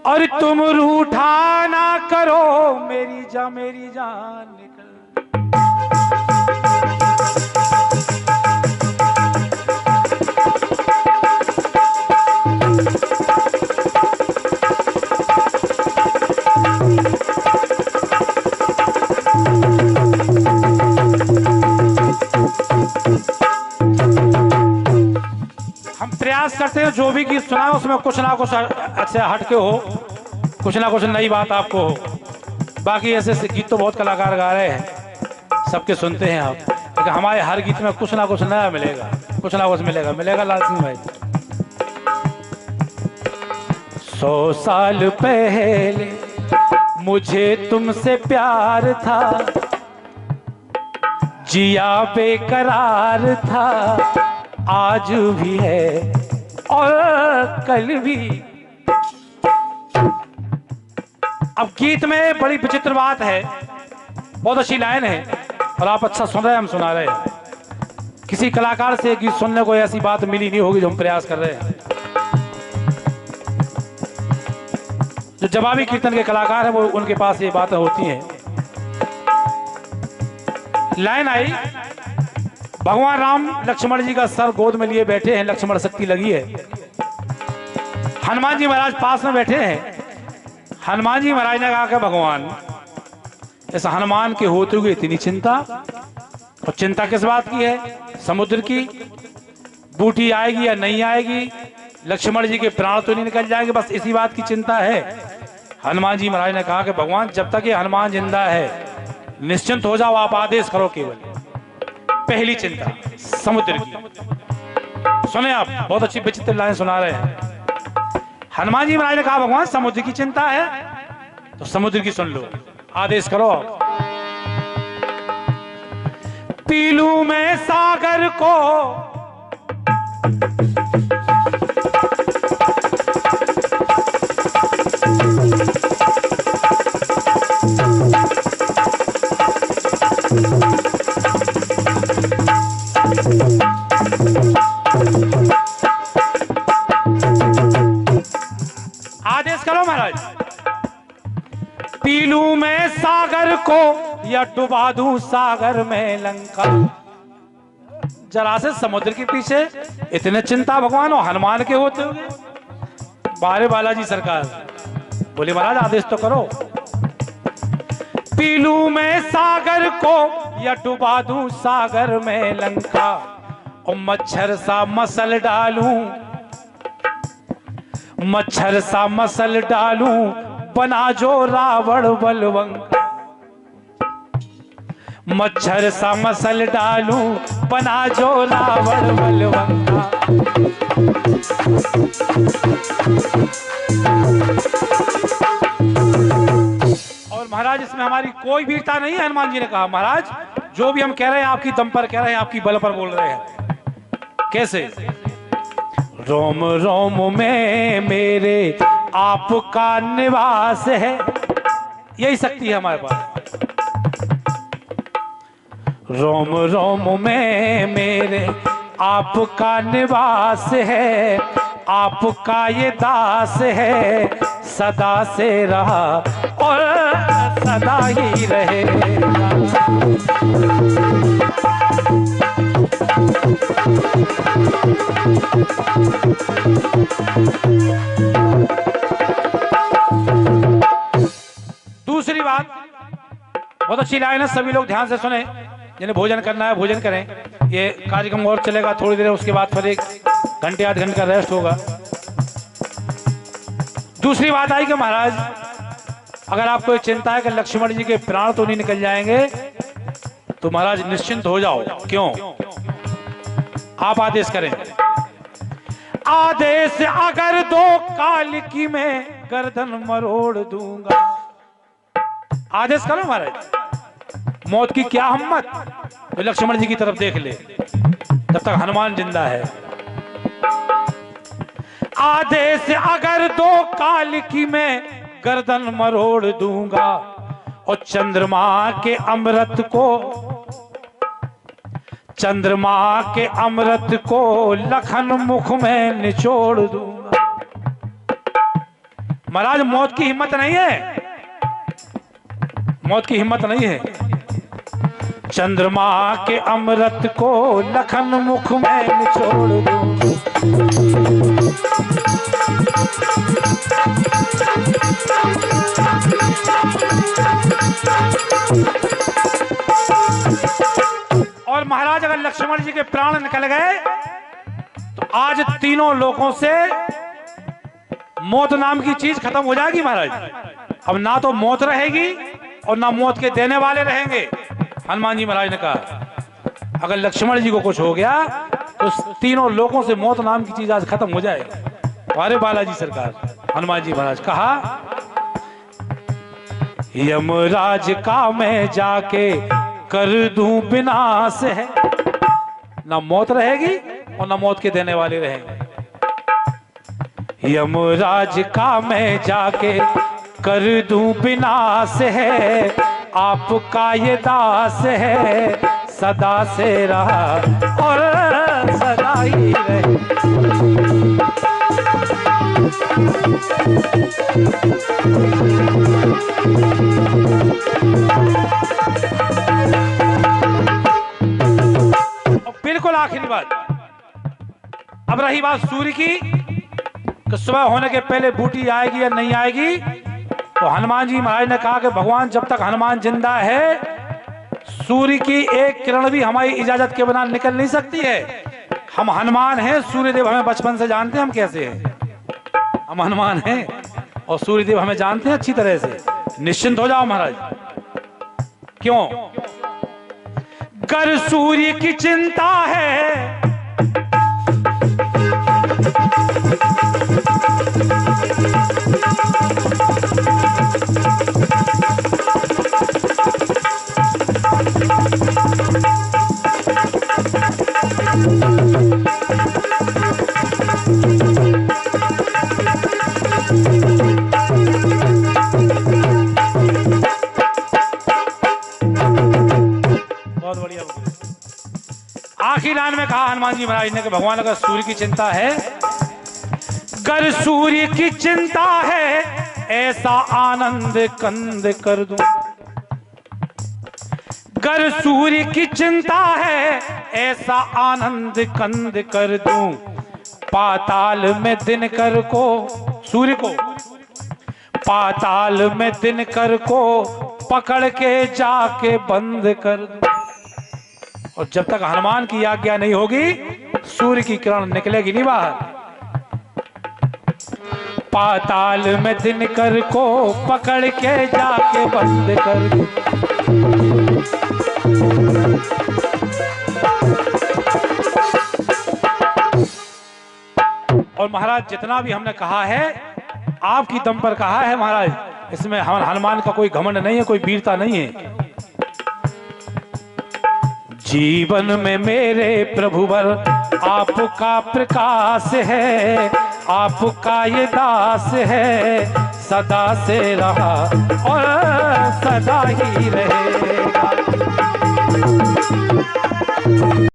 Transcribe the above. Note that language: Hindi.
और तुम रूठा ना करो मेरी जान निकल। हम प्रयास करते हैं जो भी गीत सुना उसमें कुछ ना कुछ अच्छा हटके हो, कुछ ना कुछ नई बात आपको हो। बाकी ऐसे गीत तो बहुत कलाकार गा रहे हैं, सबके सुनते हैं आप, लेकिन हमारे हर गीत में कुछ ना कुछ नया मिलेगा, कुछ ना कुछ मिलेगा लाल सिंह भाई। 100 साल पहले मुझे तुमसे प्यार था, जिया बेकरार था, आज भी है और कल भी। अब गीत में बड़ी विचित्र बात है, बहुत अच्छी लाइन है और आप अच्छा सुन रहे हैं, हम सुना रहे हैं। किसी कलाकार से गीत सुनने को ऐसी बात मिली नहीं होगी जो हम प्रयास कर रहे हैं। जो जवाबी कीर्तन के कलाकार हैं वो उनके पास ये बातें होती हैं। लाइन आई, भगवान राम लक्ष्मण जी का सर गोद में लिए बैठे हैं, लक्ष्मण शक्ति लगी है। हनुमान जी महाराज पास में बैठे हैं। हनुमान जी महाराज ने कहा कि भगवान, इस हनुमान के होते हुए इतनी चिंता, और चिंता किस बात की है? समुद्र की, बूटी आएगी या नहीं आएगी, लक्ष्मण जी के प्राण तो नहीं निकल जाएंगे, बस इसी बात की चिंता है। हनुमान जी महाराज ने कहा कि भगवान, जब तक ये हनुमान जिंदा है निश्चिंत हो जाओ, आप आदेश करो केवल। पहली चिंता समुद्र की। सुने आप, बहुत अच्छी विचित्र लाइन सुना रहे हैं। हनुमान जी महाराज ने कहा भगवान समुद्र की चिंता है तो समुद्र की सुन लो, आदेश करो। पी लूं मैं सागर को, आदेश करो महाराज। पी लूं मैं सागर को या डुबा दूं सागर में लंका। जरा से समुद्र के पीछे इतने चिंता भगवान और हनुमान के होते हुए। बारे बालाजी सरकार बोले महाराज आदेश तो करो। पी लूं मैं सागर को या डुबा दूं सागर में लंका, और मच्छर सा मसल डालूं, मच्छर सा मसल डालूं, बना जो रावण बलवंका। मच्छर सा मसल डालूं, बना जो रावण बलवंका। और महाराज इसमें हमारी कोई वीरता नहीं है। हनुमान जी ने कहा महाराज जो भी हम कह रहे हैं आपकी दम पर कह रहे हैं, आपकी बल पर बोल रहे हैं। कैसे? रोम रोम में मेरे आपका निवास है, यही शक्ति है हमारे पास। रोम रोम में मेरे आपका निवास है, आपका ये दास है, सदा से रहा और सदा ही रहेगा। दूसरी बात, बहुत अच्छी लाइन है, सभी लोग ध्यान से सुने। जिन्हें भोजन करना है भोजन करें। ये कार्यक्रम और चलेगा थोड़ी देर, उसके बाद फिर 1 घंटे आध घंटे का रेस्ट होगा। दूसरी बात आई कि महाराज अगर आपको ये चिंता है कि लक्ष्मण जी के प्राण तो नहीं निकल जाएंगे तो महाराज निश्चिंत हो जाओ। क्यों? आप आदेश करें। आदेश अगर दो काल की मैं गर्दन मरोड़ दूंगा। आदेश करो महाराज। मौत की क्या हिम्मत, तो लक्ष्मण जी की तरफ देख ले जब तक हनुमान जिंदा है। आदेश अगर दो काल की मैं गर्दन मरोड़ दूंगा, और चंद्रमा के अमृत को, चंद्रमा के अमृत को लखन मुख में निचोड़ दूंगा। महाराज मौत की हिम्मत नहीं है, मौत की हिम्मत नहीं है। चंद्रमा के अमृत को लखन मुख में निचोड़ दूं, और महाराज अगर लक्ष्मण जी के प्राण निकल गए तो आज तीनों लोगों से मौत नाम की चीज खत्म हो जाएगी महाराज। अब ना तो मौत रहेगी और ना मौत के देने वाले रहेंगे। हनुमान जी महाराज ने कहा अगर लक्ष्मण जी को कुछ हो गया तो तीनों लोगों से मौत नाम की चीज आज खत्म हो जाएगी। अरे बालाजी सरकार, हनुमान जी महाराज कहा यमराज का मैं जाके कर दूं विनाश है, ना मौत रहेगी और ना मौत के देने वाले रहेंगे। यमराज का मैं जाके कर दूं विनाश है, आपका ये दास है सदा से रहा और सदा ही रहे। बिल्कुल आखिरी बात, अब रही बात सूर्य की कि सुबह होने के पहले बूटी आएगी या नहीं आएगी। तो हनुमान जी महाराज ने कहा कि भगवान जब तक हनुमान जिंदा है सूर्य की एक किरण भी हमारी इजाजत के बिना निकल नहीं सकती है। हम हनुमान हैं, सूर्यदेव हमें बचपन से जानते हैं हम कैसे हैं। हम हनुमान हैं और सूर्यदेव हमें जानते हैं अच्छी तरह से। निश्चिंत हो जाओ महाराज। क्यों? कर सूर्य की चिंता है आखिरी लाइन में कहा हनुमान जी महाराज ने कि भगवान अगर सूर्य की चिंता है, कर सूर्य की चिंता है ऐसा आनंद कंद कर दूं। कर सूर्य की चिंता है ऐसा आनंद कंद कर दूं। पाताल में दिनकर को, सूर्य को पाताल में दिनकर को पकड़ के जाके बंद कर दूं। और जब तक हनुमान की आज्ञा नहीं होगी सूर्य की किरण निकलेगी नहीं बाहर। पाताल में दिनकर को पकड़ के जाके बंद कर दूं। और महाराज जितना भी हमने कहा है आपकी दम पर कहा है महाराज, इसमें हनुमान का कोई घमंड नहीं है, कोई वीरता नहीं है। जीवन में मेरे प्रभुवर आपका प्रकाश है, आपका ये दास है सदा से रहा और सदा ही रहेगा।